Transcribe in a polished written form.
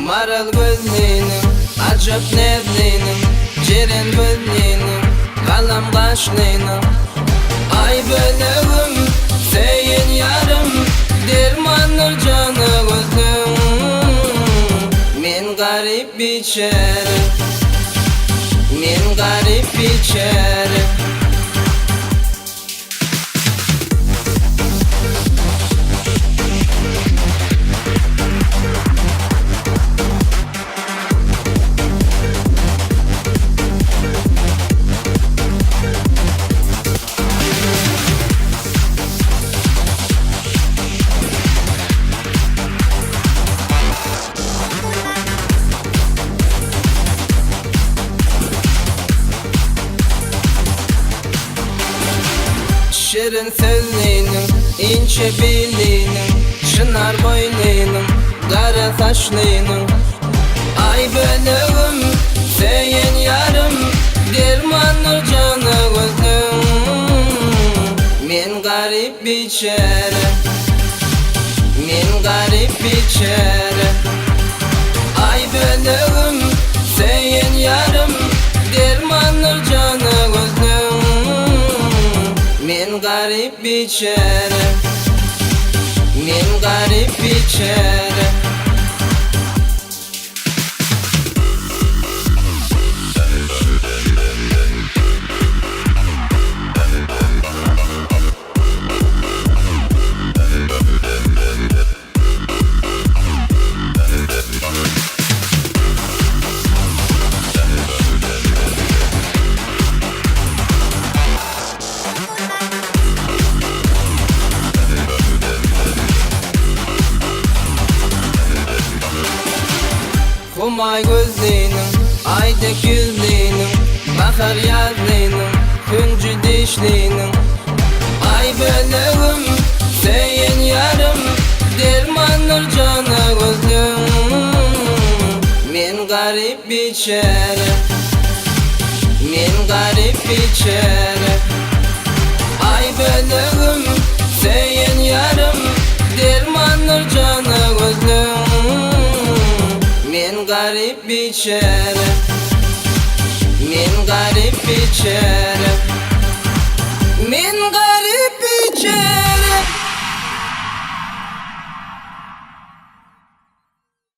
Maral gözlüğünüm, acap nevlüğünüm, ceren gözlüğünüm, kalam kaşlığınım. Ay bölüğüm, seyin yarım, dermanır canı gözlüm. Men garip biçerim, men garip biçerim. Şirin sözlüğünüm, ince bildiğinim, şınar boyluyum, kara saçlıyım. Ay bölüğüm, seyin yarım, dermanır canı gözlüm. Men garip biçerim, men garip biçerim. Ay bölüğüm, seyin yarım, dermanır canı gözlüm. Men garip biçerim, men garip biçerim. Kumay gözlüğünüm, aydek yüzlüğünüm, bakar yazlığınım, küncü dişlüğünüm. Ay bölüğüm, seyin yarım, dermanır canı gözlüm. Men garip biçerim, men garip biçerim. Ay bölüğüm, seyin yarım, dermanır canı gözlüm. Men garip biçerim, men garip biçerim, men garip biçerim.